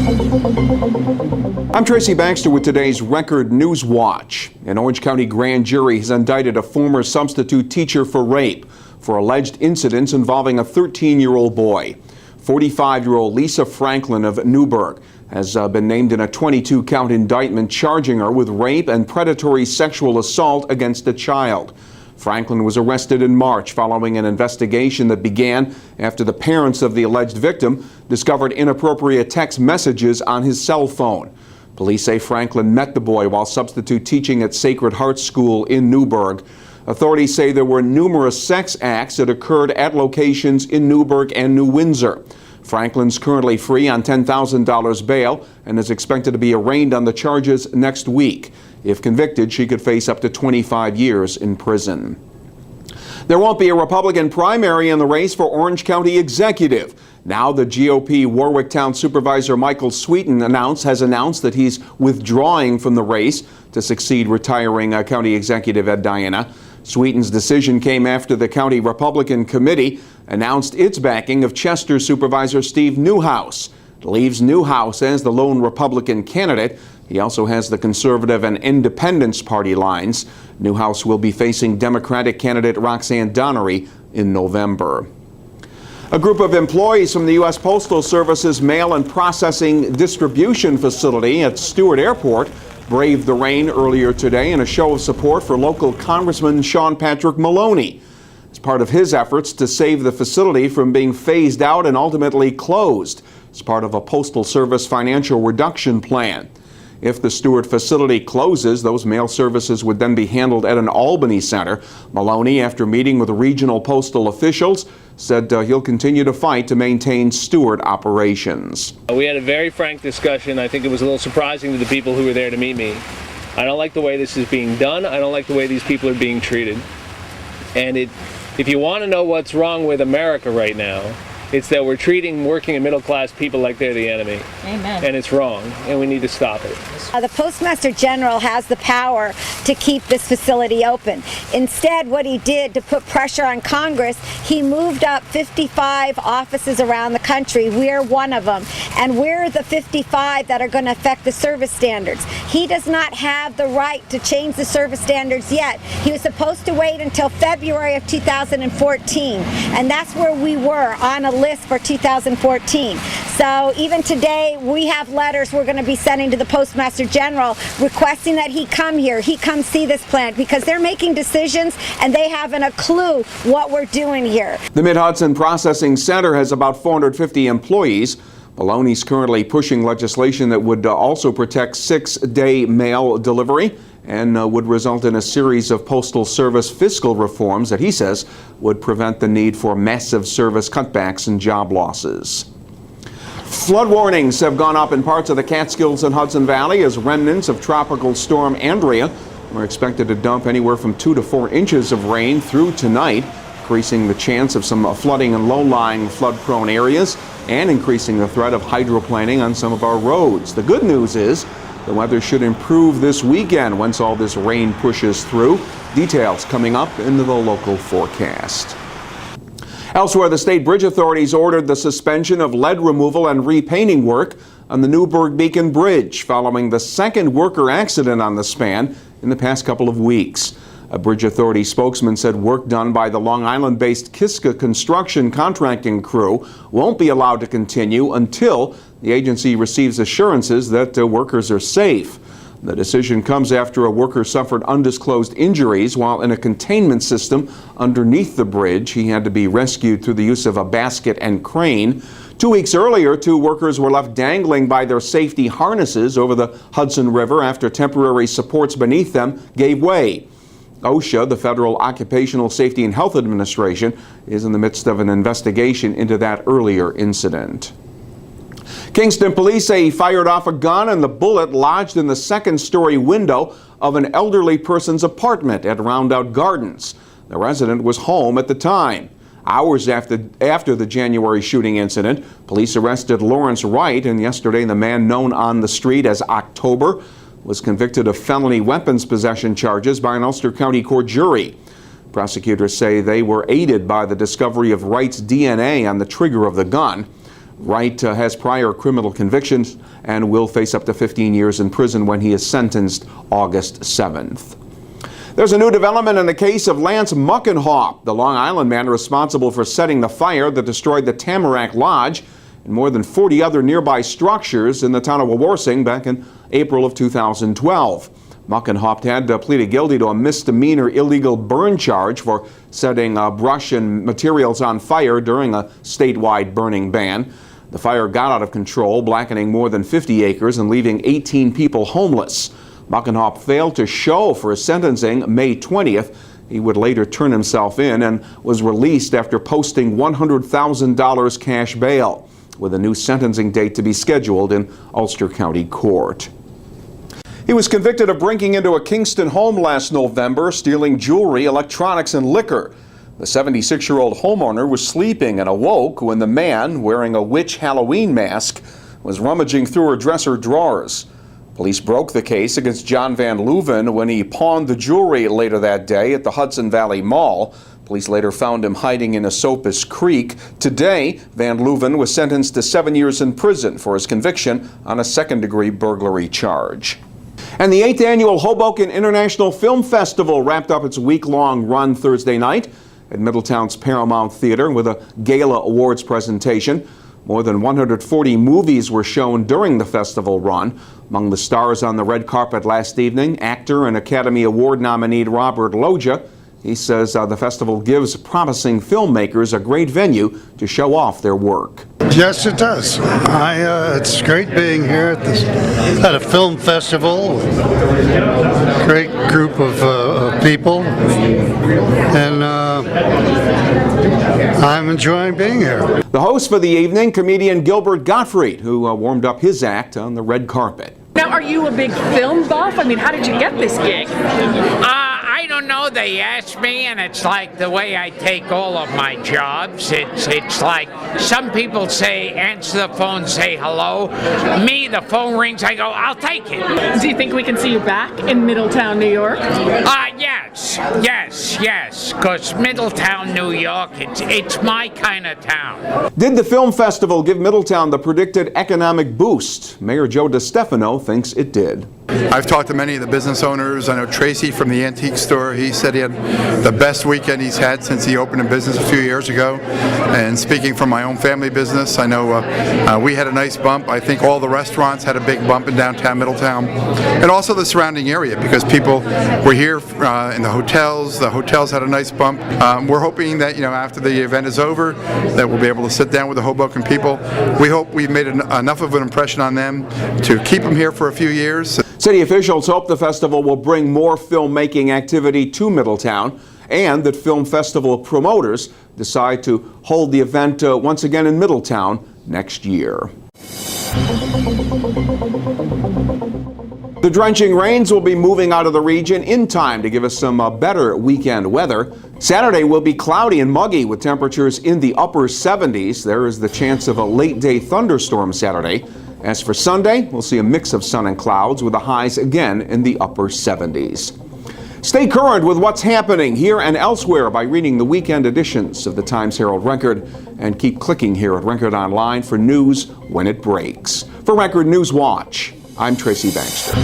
I'm Tracy Baxter with today's Record Newswatch. An Orange County grand jury has indicted a former substitute teacher for rape for alleged incidents involving a 13-year-old boy. 45-year-old Lisa Franklin of Newburgh has been named in a 22-count indictment charging her with rape and predatory sexual assault against a child. Franklin was arrested in March following an investigation that began after the parents of the alleged victim discovered inappropriate text messages on his cell phone. Police say Franklin met the boy while substitute teaching at Sacred Heart School in Newburgh. Authorities say there were numerous sex acts that occurred at locations in Newburgh and New Windsor. Franklin's currently free on $10,000 bail and is expected to be arraigned on the charges next week. If convicted, she could face up to 25 years in prison. There won't be a Republican primary in the race for Orange County Executive. Now the GOP Warwick Town Supervisor Michael Sweeton has announced that he's withdrawing from the race to succeed retiring County Executive Ed Diana. Sweeton's decision came after the County Republican Committee announced its backing of Chester Supervisor Steve Newhouse. It leaves Newhouse as the lone Republican candidate. He also has the Conservative and Independence Party lines. Newhouse will be facing Democratic candidate Roxanne Donnery in November. A group of employees from the U.S. Postal Service's mail and processing distribution facility at Stewart Airport braved the rain earlier today in a show of support for local Congressman Sean Patrick Maloney. As part of his efforts to save the facility from being phased out and ultimately closed as part of a Postal Service financial reduction plan. If the Stewart facility closes, those mail services would then be handled at an Albany center. Maloney, after meeting with regional postal officials, said he'll continue to fight to maintain Stewart operations. We had a very frank discussion. I think it was a little surprising to the people who were there to meet me. I don't like the way this is being done. I don't like the way these people are being treated. And if you want to know what's wrong with America right now, it's that we're treating working and middle class people like they're the enemy. Amen. And it's wrong, and we need to stop it. The Postmaster General has the power to keep this facility open. Instead, what he did to put pressure on Congress, he moved up 55 offices around the country. We're one of them, and we're the 55 that are going to affect the service standards. He does not have the right to change the service standards yet. He was supposed to wait until February of 2014, and that's where we were on a list for 2014. So even today, we have letters we're going to be sending to the Postmaster General requesting that he come here, he come see this plant, because they're making decisions and they haven't a clue what we're doing here. The Mid-Hudson Processing Center has about 450 employees. Maloney's currently pushing legislation that would also protect 6-day mail delivery and would result in a series of Postal Service fiscal reforms that he says would prevent the need for massive service cutbacks and job losses. Flood warnings have gone up in parts of the Catskills and Hudson Valley as remnants of Tropical Storm Andrea are expected to dump anywhere from 2 to 4 inches of rain through tonight, increasing the chance of some flooding in low-lying flood-prone areas and increasing the threat of hydroplaning on some of our roads. The good news is the weather should improve this weekend once all this rain pushes through. Details coming up into the local forecast. Elsewhere, the state bridge authorities ordered the suspension of lead removal and repainting work on the Newburgh Beacon Bridge following the second worker accident on the span in the past couple of weeks. A bridge authority spokesman said work done by the Long Island-based Kiska construction contracting crew won't be allowed to continue until the agency receives assurances that workers are safe. The decision comes after a worker suffered undisclosed injuries while in a containment system underneath the bridge. He had to be rescued through the use of a basket and crane. 2 weeks earlier, 2 workers were left dangling by their safety harnesses over the Hudson River after temporary supports beneath them gave way. OSHA, the Federal Occupational Safety and Health Administration, is in the midst of an investigation into that earlier incident. Kingston police say he fired off a gun and the bullet lodged in the second-story window of an elderly person's apartment at Roundout Gardens. The resident was home at the time. Hours after the January shooting incident, police arrested Lawrence Wright, and yesterday the man known on the street as October was convicted of felony weapons possession charges by an Ulster County Court jury. Prosecutors say they were aided by the discovery of Wright's DNA on the trigger of the gun. Wright has prior criminal convictions and will face up to 15 years in prison when he is sentenced August 7th. There's a new development in the case of Lance Muckenhaupt, the Long Island man responsible for setting the fire that destroyed the Tamarack Lodge and more than 40 other nearby structures in the town of Wawarsing back in April of 2012. Muckenhaupt had pleaded guilty to a misdemeanor illegal burn charge for setting brush and materials on fire during a statewide burning ban. The fire got out of control, blackening more than 50 acres and leaving 18 people homeless. Muckenhaupt failed to show for his sentencing May 20th. He would later turn himself in and was released after posting $100,000 cash bail, with a new sentencing date to be scheduled in Ulster County Court. He was convicted of breaking into a Kingston home last November, stealing jewelry, electronics, and liquor. The 76-year-old homeowner was sleeping and awoke when the man, wearing a witch Halloween mask, was rummaging through her dresser drawers. Police broke the case against John Van Leuven when he pawned the jewelry later that day at the Hudson Valley Mall. Police later found him hiding in Esopus Creek. Today, Van Leuven was sentenced to 7 years in prison for his conviction on a second-degree burglary charge. And the 8th annual Hoboken International Film Festival wrapped up its week-long run Thursday night at Middletown's Paramount Theater with a gala awards presentation. More than 140 movies were shown during the festival run. Among the stars on the red carpet last evening, actor and Academy Award nominee Robert Loggia. He says the festival gives promising filmmakers a great venue to show off their work. Yes, it does. It's great being here at a film festival. Great group of people, and I'm enjoying being here. The host for the evening, comedian Gilbert Gottfried, who warmed up his act on the red carpet. Now, are you a big film buff? I mean, how did you get this gig? I don't know. They asked me, and it's like the way I take all of my jobs. It's like some people say, answer the phone, say hello. Me, the phone rings, I go, I'll take it. Do you think we can see you back in Middletown, New York? Yes. Because Middletown, New York, it's my kind of town. Did the film festival give Middletown the predicted economic boost? Mayor Joe DeStefano thinks it did. I've talked to many of the business owners. I know Tracy from the antique store. He said he had the best weekend he's had since he opened a business a few years ago. And speaking from my own family business, I know we had a nice bump. I think all the restaurants had a big bump in downtown Middletown, and also the surrounding area, because people were here in the hotels. The hotels had a nice bump. We're hoping that after the event is over, that we'll be able to sit down with the Hoboken people. We hope we've made enough of an impression on them to keep them here for a few years. City officials hope the festival will bring more filmmaking activity to Middletown, and that film festival promoters decide to hold the event once again in Middletown next year. The drenching rains will be moving out of the region in time to give us some better weekend weather. Saturday will be cloudy and muggy with temperatures in the upper 70s. There is the chance of a late-day thunderstorm Saturday. As for Sunday, we'll see a mix of sun and clouds with the highs again in the upper 70s. Stay current with what's happening here and elsewhere by reading the weekend editions of the Times-Herald Record, and keep clicking here at Record Online for news when it breaks. For Record Newswatch, I'm Tracy Baxter.